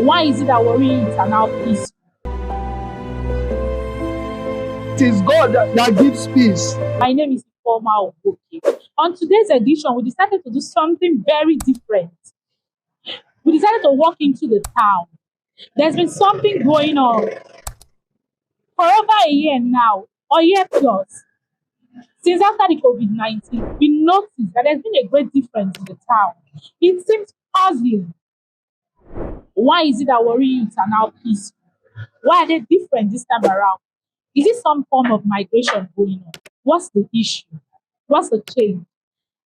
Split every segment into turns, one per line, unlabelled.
Why is it that worries are now peaceful?
It is God that gives peace.
My name is Ifeoma Okoke. On today's edition, we decided to do something very different. We decided to walk into the town. There's been something going on for over a year now, or a year plus. Since after the COVID-19, we noticed that there's been a great difference in the town. It seems puzzling. Why is it that worry youths are now peaceful? Why are they different this time around? Is it some form of migration going on? What's the issue? What's the change?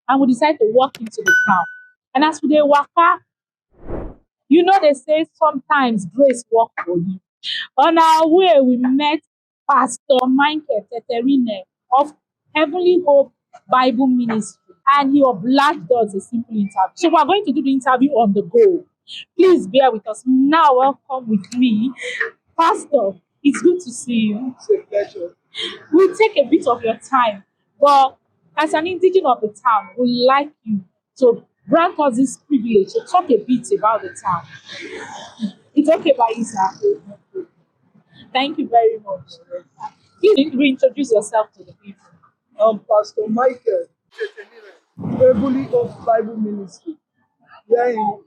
And we decided to walk into the town. And as we dey waka, they say sometimes grace work for you. On our way, we met Pastor Michael Teterine of Heavenly Hope Bible Ministry, and he obliged us a simple interview. So we're going to do the interview on the go. Please bear with us. Now, welcome with me, Pastor. It's good to see you.
It's a pleasure.
We'll take a bit of your time, but as an indigenous of the town, we'd like you to grant us this privilege to talk a bit about the town. It's okay by you, sir. Thank you very much. Please reintroduce yourself to the people.
I'm Pastor Michael Teterine, Heavenly Hope Bible Ministry, here in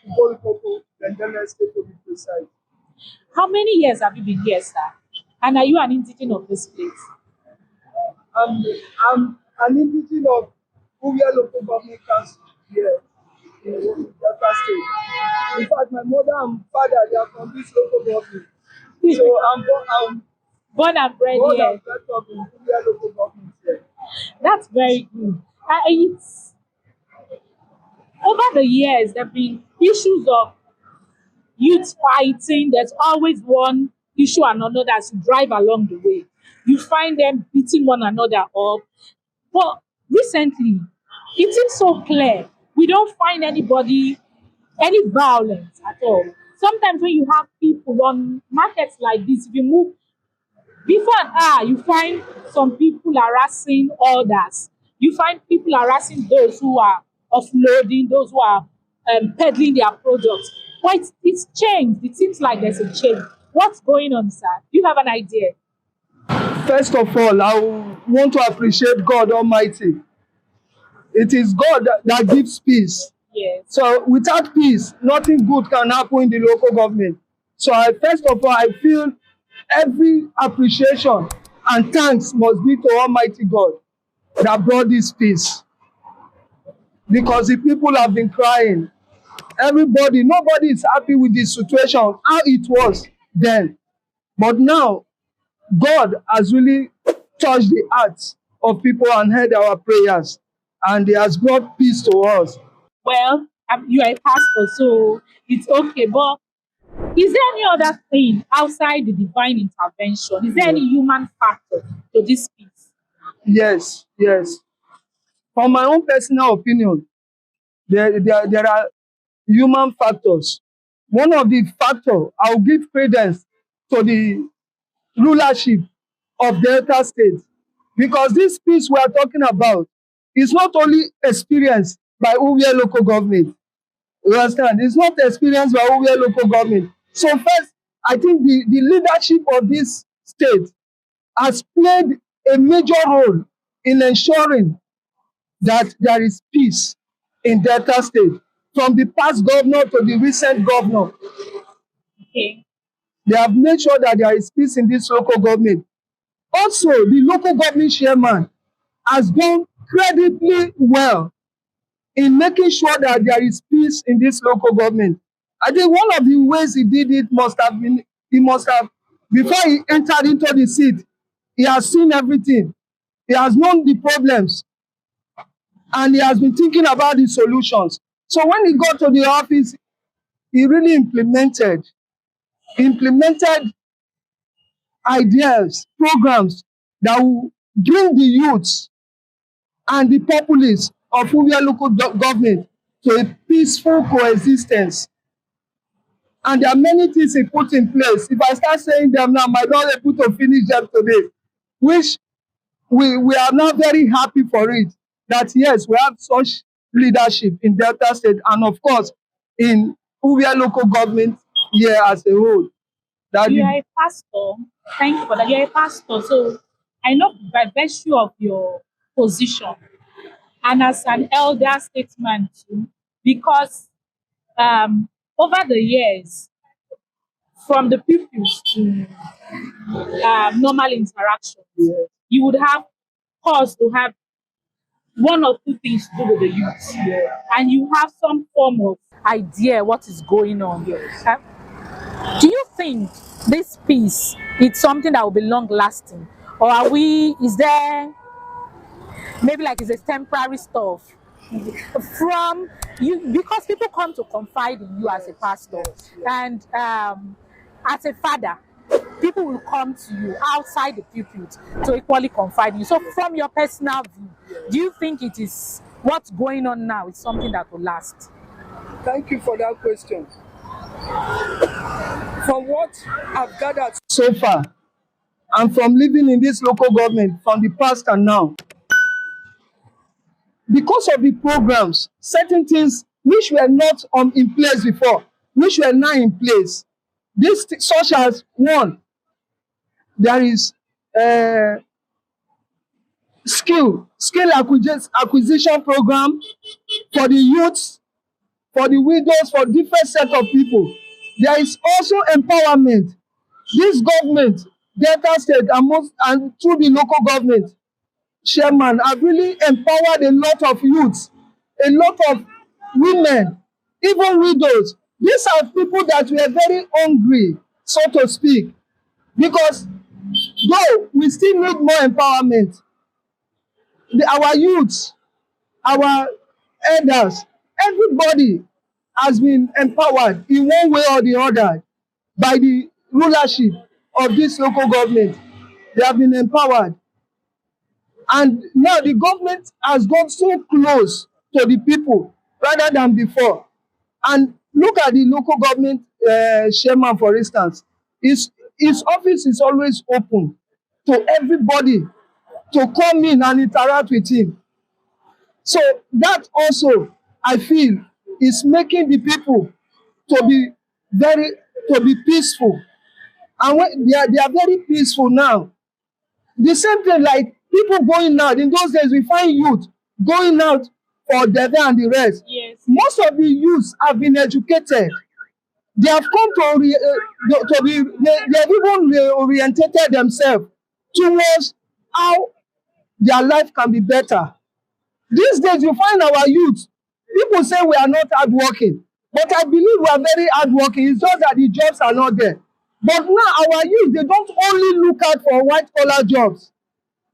Deltans, Deltans Talk to be precise.
How many years have you been here, sir? And are you an indigenous of this place?
I'm an indigenous of Uria Local Government Council here in Delta State. In fact, my mother and father, they are from this local government. So I'm
Born and bred
born
here.
and bred up in Uria Local Government here.
That's very good. It's over the years there have been issues of youth fighting. There's always one issue and another as you drive along the way. You find them beating one another up. But recently, it seems so clear. We don't find any violence at all. Sometimes when you have people on markets like this, if you move before an hour, you find some people harassing others. You find people harassing those who are offloading, those who are peddling their products. But it's changed. It seems like there's a change. What's going on, sir? Do you have an idea?
First of all, I want to appreciate God Almighty. It is God that gives peace.
Yes.
So without peace, nothing good can happen in the local government. So first of all, I feel every appreciation and thanks must be to Almighty God that brought this peace. Because the people have been crying. Nobody is happy with the situation, how it was then. But now, God has really touched the hearts of people and heard our prayers. And He has brought peace to us.
Well, you are a pastor, so it's okay. But is there any other thing outside the divine intervention? Is there any human factor to this peace?
Yes. From my own personal opinion, there are human factors. One of the factors, I'll give credence to the rulership of Delta State. Because this peace we are talking about is not only experienced by Uria local government. You understand? It's not experienced by Uria local government. So first, I think the leadership of this state has played a major role in ensuring that there is peace in Delta State. From the past governor to the recent governor,
Okay.
they have made sure that there is peace in this local government. Also, the local government chairman has done credibly well in making sure that there is peace in this local government. I think one of the ways he did it before he entered into the seat, he has seen everything. He has known the problems and he has been thinking about the solutions. So when he got to the office, he really implemented ideas, programs that will bring the youths and the populace of Uria local government to a peaceful coexistence. And there are many things he put in place. If I start saying them now, I might not be able to finish them today, which we are now very happy for it. That yes, we have such leadership in Delta State and of course in Uria local government here as a whole. That
You are a pastor. Thank you for that. You're a pastor. So I know by virtue of your position and as an elder statesman too, because over the years, from the pupils to normal interactions,
yeah,
you would have cause to have one or two things to do with the youth,
yeah,
and you have some form of idea what is going on.
yes.
Do you think this peace is something that will be long lasting, or are we? Is there maybe like it's a temporary stuff from you because people come to confide in you as a pastor, and as a father, people will come to you outside the pulpit to equally confide in you. So, from your personal view, do you think it is what's going on now is something that will last?
Thank you for that question. From what I've gathered so far, and from living in this local government from the past and now, because of the programs, certain things which were not in place before, which were now in place, this such as one, there is uh, skill acquisition program for the youths, for the widows, for different set of people. There is also empowerment. This government, Delta State, and through the local government chairman, have really empowered a lot of youths, a lot of women, even widows. These are people that were very hungry, so to speak, because though we still need more empowerment, our youths, our elders, everybody has been empowered in one way or the other by the rulership of this local government. They have been empowered. And now the government has gone so close to the people rather than before. And look at the local government chairman, for instance. His office is always open to everybody to come in and interact with him. So that also, I feel, is making the people to be very to be peaceful. And when they are very peaceful now. The same thing like people going out. In those days, we find youth going out for Dede and the rest.
Yes.
Most of the youths have been educated. They have come they have even reorientated themselves towards how their life can be better. These days, you find our youth, people say we are not hardworking, but I believe we are very hardworking. It's just that the jobs are not there. But now our youth, they don't only look out for white collar jobs.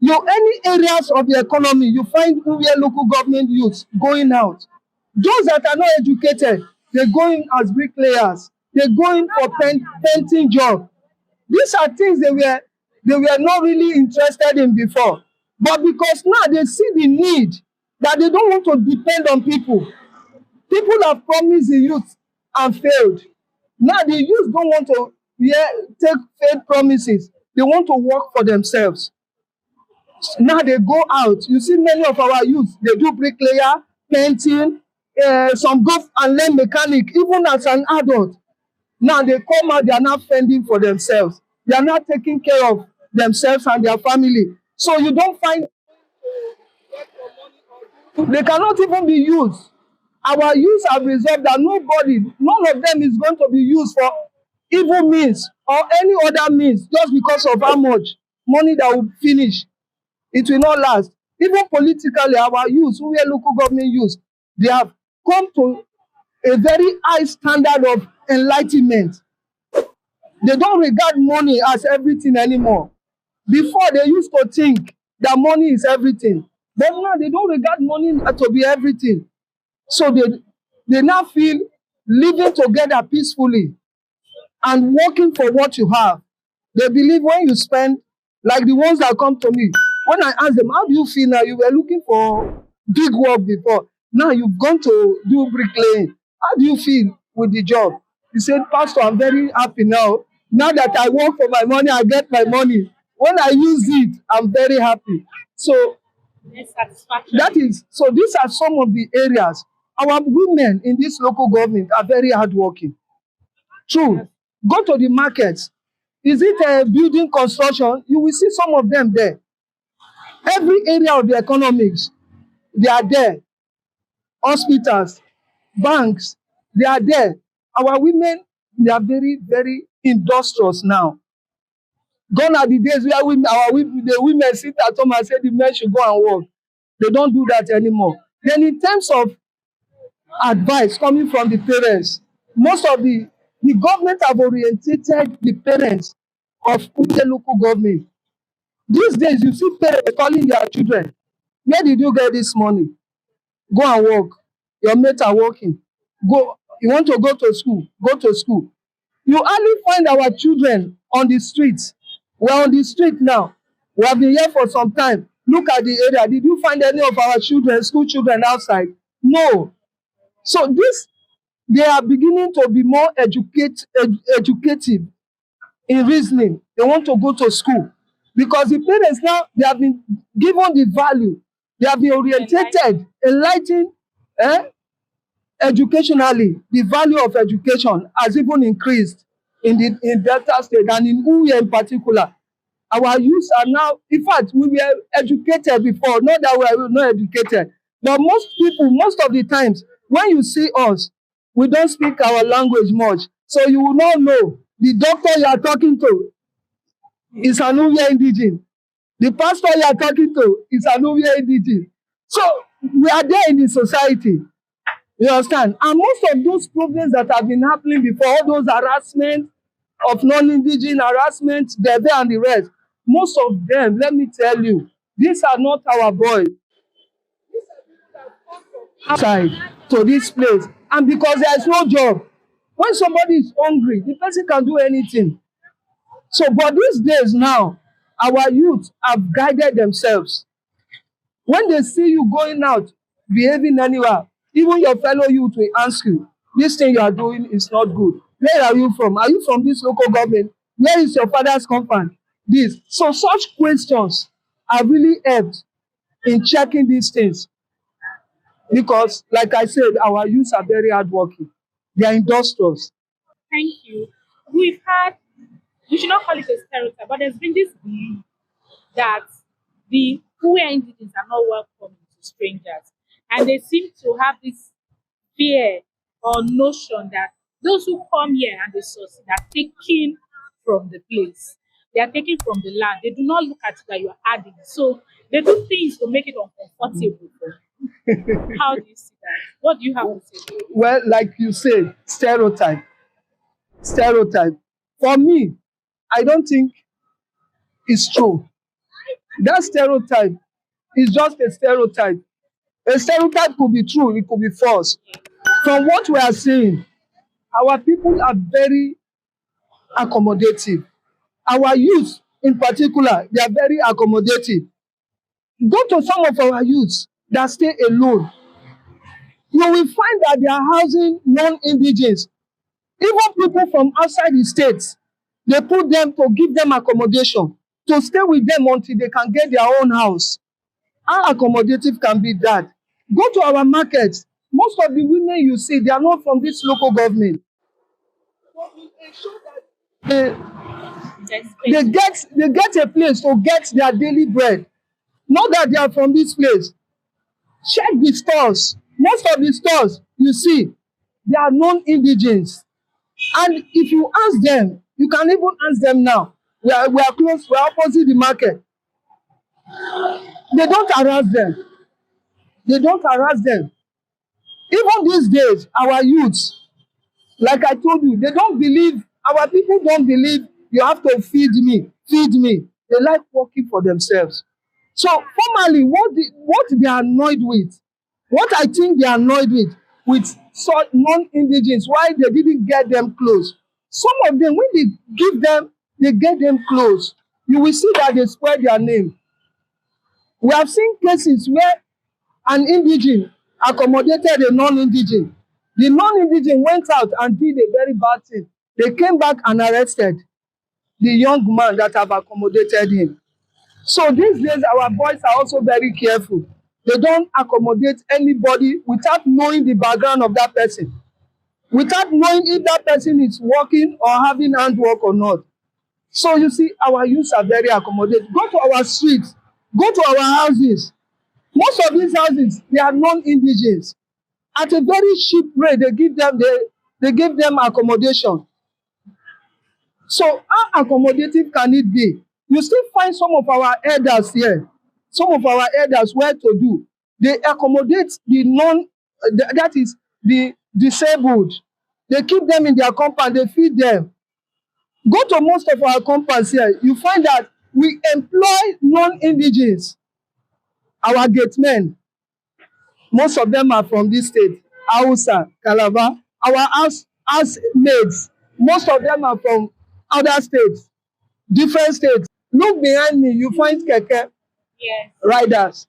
Any areas of the economy, you find where local government youths going out. Those that are not educated, they're going as bricklayers. They're going for painting job. These are things they were not really interested in before. But because now they see the need that they don't want to depend on people. People have promised the youth and failed. Now the youth don't want to take failed promises. They want to work for themselves. Now they go out. You see many of our youth, they do bricklayer, painting, some go and learn mechanic, even as an adult. Now they come out, they are not fending for themselves. They are not taking care of themselves and their family. So you don't find they cannot even be used. Our youth have resolved that none of them is going to be used for evil means or any other means just because of how much money that will finish. It will not last. Even politically, our youth, who are local government youth, they have come to a very high standard of enlightenment. They don't regard money as everything anymore. Before, they used to think that money is everything. But now they don't regard money to be everything. So they now feel living together peacefully and working for what you have. They believe when you spend, like the ones that come to me, when I ask them, how do you feel now? You were looking for big work before. Now you've gone to do bricklaying. How do you feel with the job? He said, Pastor, I'm very happy now. Now that I work for my money, I get my money. When I use it, I'm very happy. So these are some of the areas. Our women in this local government are very hardworking. True. Go to the market. Is it a building construction? You will see some of them there. Every area of the economics, they are there. Hospitals, banks, they are there. Our women, they are very, very industrious now. Gone are the days where the women sit at home and say the men should go and work. They don't do that anymore. Then in terms of advice coming from the parents, most of the government have orientated the parents of the local government. These days, you see parents calling their children, where did you get this money? Go and work. Your mates are working. Go. You want to go to school? Go to school. You hardly find our children on the streets. We're on the street now. We have been here for some time. Look at the area. Did you find any of our children, school children outside? No. So they are beginning to be more educative in reasoning. They want to go to school because the parents now, they have been given the value. They have been orientated, enlightened, educationally. The value of education has even increased in Delta State and in Uwe in particular. Our youth are now, in fact, we were educated before, not that we were not educated. But most people, most of the times, when you see us, we don't speak our language much. So you will not know the doctor you are talking to is an Uwe indigene. The pastor you are talking to is an Uwe indigene. So we are there in the society. You understand? And most of those problems that have been happening before, all those harassment of non-indigene harassment, there and the rest, most of them, let me tell you, these are not our boys. These are people that come from outside to this place. And because there is no job, when somebody is hungry, the person can do anything. So, but these days now, our youth have guided themselves. When they see you going out, behaving anywhere, even your fellow youth will ask you, this thing you are doing is not good. Where are you from? Are you from this local government? Where is your father's compound? This. So such questions have really helped in checking these things. Because, like I said, our youths are very hardworking. They are industrious.
Thank you. We should not call it a stereotype, but there's been this belief that the who are indigenous are not welcome to strangers. And they seem to have this fear or notion that those who come here and they succeed are taking from the place. They are taking from the land. They do not look at it that you are adding. So they do things to make it uncomfortable for you. How do you see that? What do you have to say?
Well, like you say, stereotype. Stereotype. For me, I don't think it's true. That stereotype is just a stereotype. A stereotype could be true, it could be false. From what we are seeing, our people are very accommodative. Our youth, in particular, they are very accommodative. Go to some of our youths that stay alone. You will find that they are housing non-indigenous. Even people from outside the states, they put them to give them accommodation, to stay with them until they can get their own house. How accommodative can be that? Go to our markets. Most of the women you see, they are not from this local government. They get a place to get their daily bread. Not that they are from this place. Check the stores. Most of the stores you see, they are non-indigenous. And if you ask them, you can even ask them now. We are close, we are opposite the market. They don't harass them. They don't harass them. Even these days, our youths, like I told you, they don't believe, our people don't believe you have to feed me, feed me. They like working for themselves. So formally, what they are annoyed with, what I think they are annoyed with such non-indigenous, why they didn't get them close. Some of them, when they give them, they get them close. You will see that they spoil their name. We have seen cases where an indigene accommodated a non-indigene. The non-indigene went out and did a very bad thing. They came back and arrested the young man that have accommodated him. So these days, our boys are also very careful. They don't accommodate anybody without knowing the background of that person. without knowing if that person is working or having handwork or not. So you see, our youths are very accommodated. Go to our streets, go to our houses. Most of these houses, they are non-indigenous. At a very cheap rate, they give them accommodation. So how accommodative can it be? You still find some of our elders here, some of our elders well to do. They accommodate the that is the disabled. They keep them in their compound, they feed them. Go to most of our compounds here, you find that we employ non-indigenous. Our gate men, most of them are from this state, Hausa, Calabar. Our housemaids, most of them are from other states, different states. Look behind me, you find keke
Yes.
riders.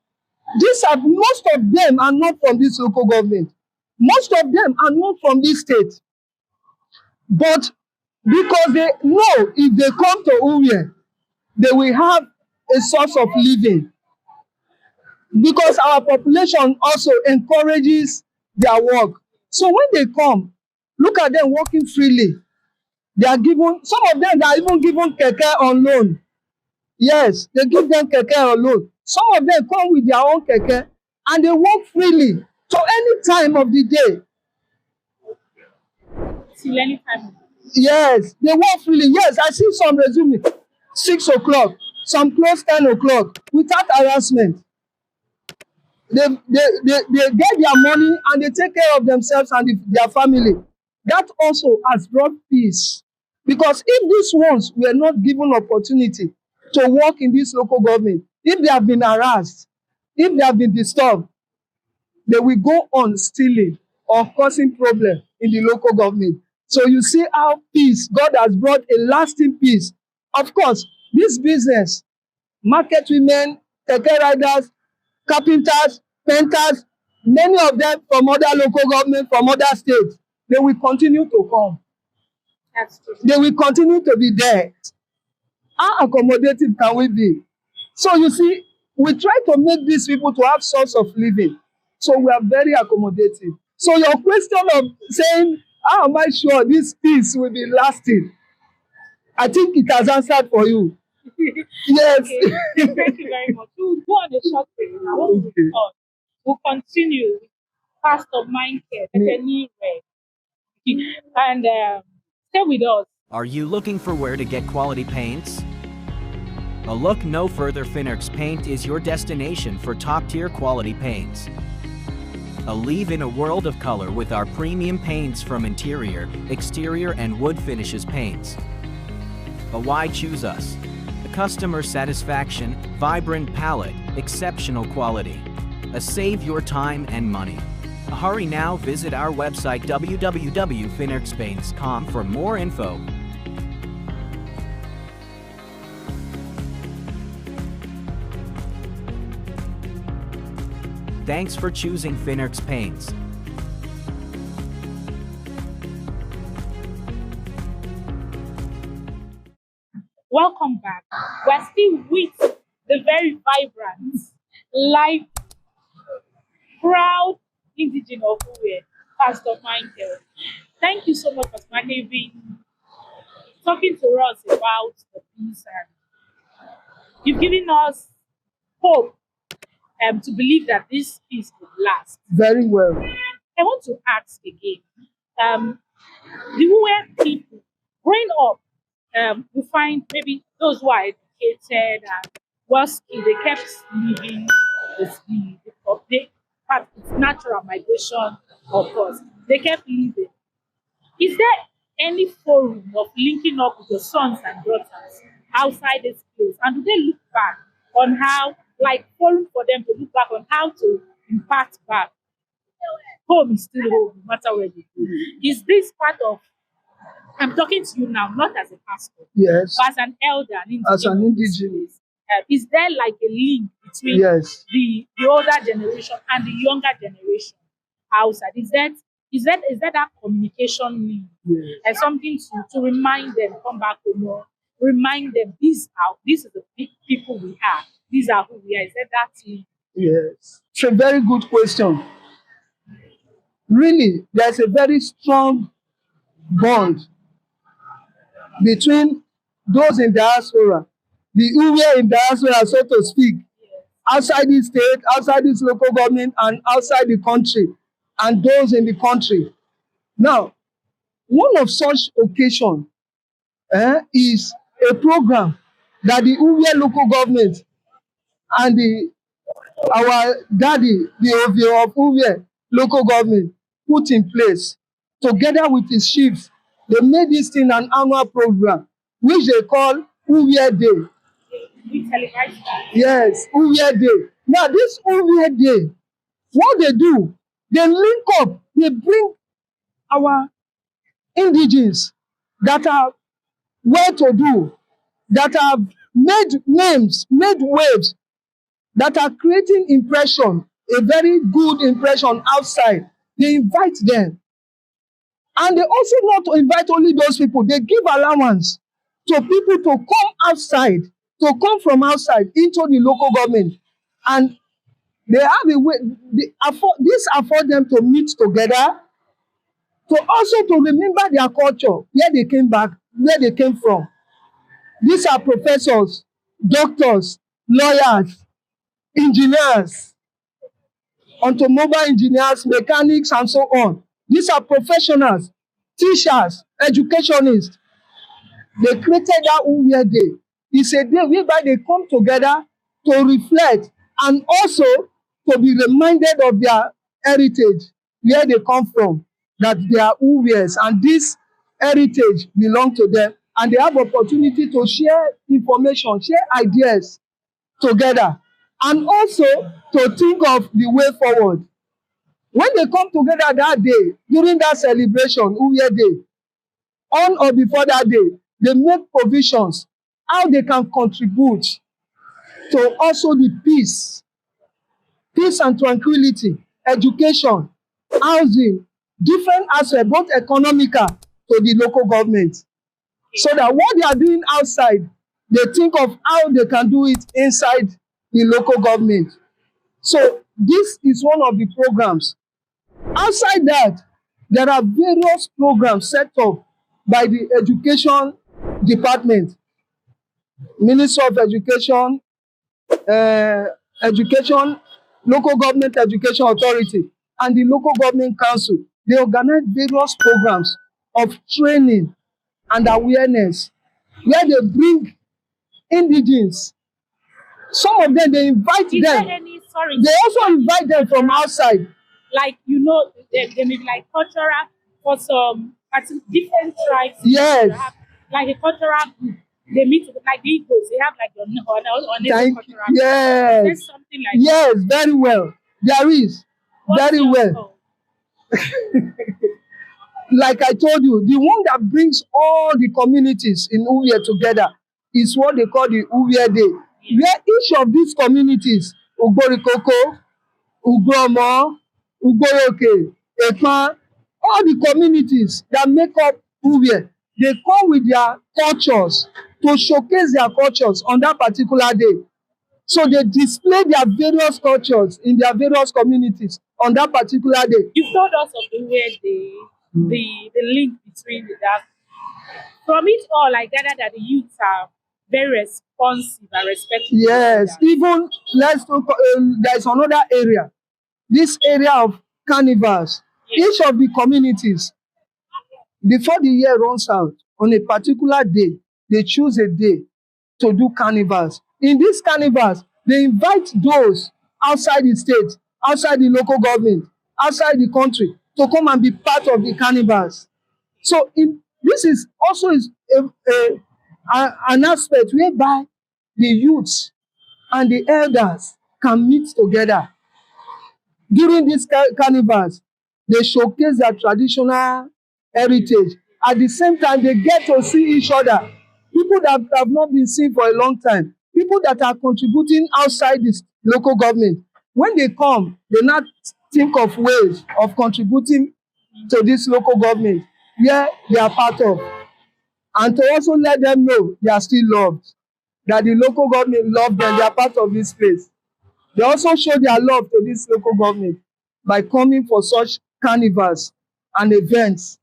Most of them are not from this local government. Most of them are not from this state. But because they know if they come to Uwe, they will have a source of living. Because our population also encourages their work. So when they come, look at them working freely. They are given, some of them they are even given keke on loan. Yes, they give them keke on loan. Some of them come with their own keke and they work freely to any time of the day.
Till any time.
Yes, they work freely. Yes, I see some resume 6 o'clock, some close 10 o'clock without harassment. They get their money and they take care of themselves and their family. That also has brought peace. Because if these ones were not given opportunity to work in this local government, if they have been harassed, if they have been disturbed, they will go on stealing or causing problem in the local government. So you see how peace, God has brought a lasting peace. Of course, this business, market women, keke riders, carpenters, painters, many of them from other local government, from other states, they will continue to come.
That's true.
They will continue to be there. How accommodative can we be? So you see, we try to make these people to have source of living. So we are very accommodative. So your question of saying, how am I sure this peace will be lasting? I think it has answered for you. Yes.
Okay. Thank you very much. We'll go on a short break now. When we
Okay.
return, we'll continue with Pastor Mindcare, and stay with us.
Are you looking for where to get quality paints? A look no further. Finnerx Paint is your destination for top-tier quality paints. A leave in a world of color with our premium paints from interior, exterior, and wood finishes paints. But why choose us? The customer satisfaction, vibrant palette, exceptional quality. Save your time and money. Hurry now, visit our website www.finnerxpaints.com for more info. Thanks for choosing Finnerx Paints.
Welcome back. We're still with the very vibrant, live, proud indigenous of Uwe, Pastor Michael. Thank you so much, Pastor Michael, being talking to us about the peace, and you've given us hope to believe that this peace will last.
Very well.
I want to ask again, the Uwe people growing up, we find maybe those who are educated and well skilled, they kept living it's natural migration, of course. They kept living. Is there any forum of linking up with your sons and daughters outside this place? And do they look back on how, like forum for them to look back on how to impact back? Home is still home, no matter where you go. Is this part of, I'm talking to you now, not as a pastor,
Yes.
but as an elder,
As an indigenous.
is there like a link between
Yes.
the older generation and the younger generation outside? Is that that communication link?
Yes.
And something to remind them, come back home, or remind them this is the big people we are. These are who we are. Is that link?
Yes. It's a very good question. really, there's a very strong bond between those in diaspora, the Uwe in diaspora, so to speak, outside the state, outside this local government, and outside the country, and those in the country. Now, one of such occasion is a program that the Uwe local government and our daddy, the Ovio of Uwe local government, put in place together with his chiefs. They made this thing an annual program, which they call Uwe Day.
We televise that.
Yes, Uwe Day. Now, this Uwe Day, what they do, they link up, they bring our indigenes that are well to do, that have made names, made waves, that are creating impression, a very good impression outside. They invite them. And they also not invite only those people, they give allowance to people to come outside, to come from outside into the local government. And they have a way, this afford them to meet together, to also to remember their culture, where they came back, where they came from. These are professors, doctors, lawyers, engineers, automobile engineers, mechanics, and so on. These are professionals, teachers, educationists. They created that Uwe Day. It's a day whereby they come together to reflect and also to be reminded of their heritage, where they come from, that they are Uwes, and this heritage belongs to them, and they have opportunity to share information, share ideas together, and also to think of the way forward. When they come together that day, during that celebration, Uwe Day, on or before that day, they make provisions how they can contribute to also the peace and tranquility, education, housing, different aspects, both economical to the local government. So that what they are doing outside, they think of how they can do it inside the local government. So this is one of the programs. Outside that, there are various programs set up by the education department, Ministry of Education, Local Government Education Authority, and the Local Government Council. They organize various programs of training and awareness, where they bring indigenes. Some of them, they invite
Is
them.
there any, sorry,
They also invite them from outside.
like, you know, they may be like cultural for some different tribes.
Yes.
They have like a cultural group. They meet like the Igbos. They have like on
Thank
cultural.
yes.
There's something like
Yes, very well. There is.
what's
Very
yours
well.
called?
Like I told you, the one that brings all the communities in Uwe together is what they call the Uwe Day, where each of these communities, Ugborikoko, Ugbomo, Ugboroke, Ekpan, all the communities that make up Uwe, they come with their cultures to showcase their cultures on that particular day. So they display their various cultures in their various communities on that particular day.
You've told us of the way the link between that. From it all, I gather that the youths are very responsive and respectful.
Yes, even let's talk, there's another area. This area of carnivals.
Yes.
Each of the communities, before the year runs out, on a particular day, they choose a day to do carnivals. In these carnivals, they invite those outside the state, outside the local government, outside the country to come and be part of the carnivals. So this is also an aspect whereby the youths and the elders can meet together. During these carnivals, they showcase their traditional heritage. At the same time, they get to see each other. People that have not been seen for a long time. People that are contributing outside this local government. When they come, they now think of ways of contributing to this local government where they are part of. And to also let them know they are still loved. That the local government love them, they are part of this place. They also show their love to this local government by coming for such carnivals and events.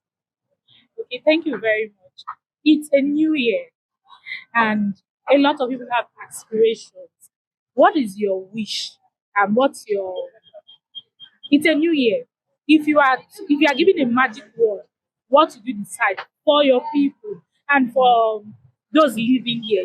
Okay, thank you very much. It's a new year, and a lot of people have aspirations. What is your wish? And what's your it's a new year. If you are given a magic word, what would you decide for your people and for those living here?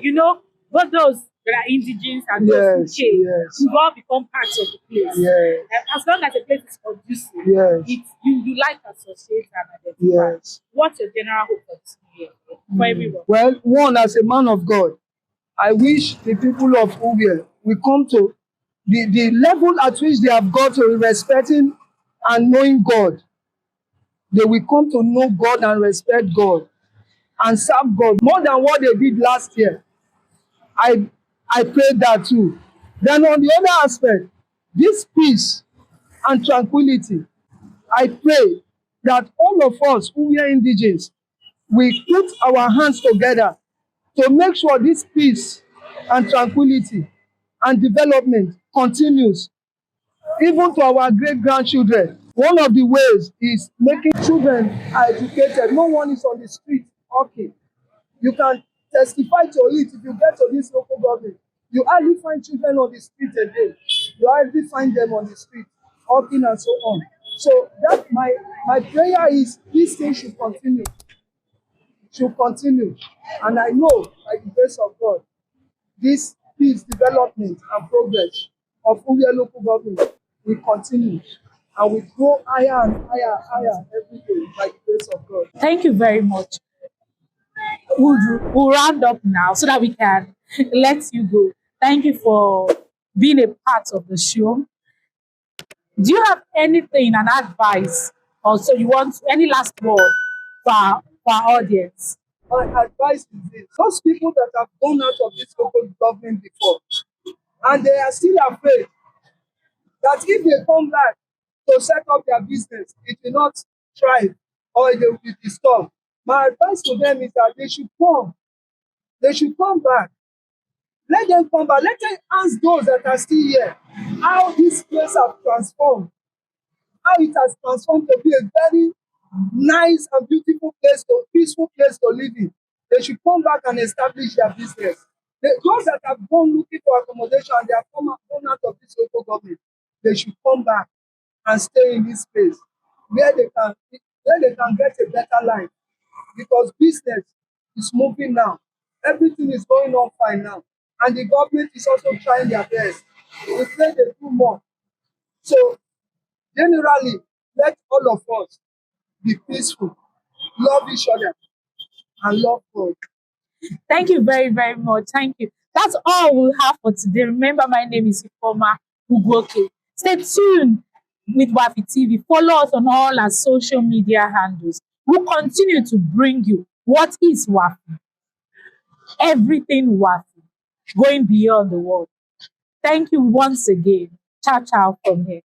Both those that are indigenous and those who
Yes,
came,
yes,
we've all become parts of the place.
yes,
As long as the place is conducive,
yes,
you like to associate and identify.
yes.
What's your general hope for this new year for everyone?
Well, one, as a man of God, I wish the people of Uge will come to the level at which they have got to respecting and knowing God. They will come to know God and respect God and serve God more than what they did last year. I I pray that too. Then on the other aspect, this peace and tranquility, I pray that all of us who are indigenous, we put our hands together to make sure this peace and tranquility and development continues even to our great grandchildren. One of the ways is making children are educated. No one is on the street. Okay, you can testify to it. If you get to this local government, you hardly find children on the street again. You hardly find them on the street hawking and so on. So that my prayer is this thing should continue. And I know by the grace of God, this peace, development, and progress of Uge local government will continue and will grow higher and higher every day by the grace of God.
Thank you very much. We'll round up now so that we can let you go. Thank you for being a part of the show. Do you have anything, an advice, or so you want any last word for our audience?
My advice is this: those people that have gone out of this local government before and they are still afraid that if they come back to set up their business, it will not thrive or they will be disturbed. My advice to them is that they should come. They should come back. Let them come back. Let them ask those that are still here how this place has transformed, how it has transformed to be a very nice and beautiful place, peaceful place to live in. They should come back and establish their business. Those that have gone looking for accommodation and they have gone out of this local government, they should come back and stay in this place where they can get a better life. Because business is moving now. Everything is going on fine now. And the government is also trying their best. We pray they do more. So generally, let all of us be peaceful, love each other, and love God.
Thank you very, very much. Thank you. That's all we'll have for today. Remember, my name is Ifoma Ugoke. Stay tuned with WAFFI TV. Follow us on all our social media handles. We'll continue to bring you what is WAFFI. Everything WAFFI. Going beyond the world. Thank you once again. Ciao, ciao from here.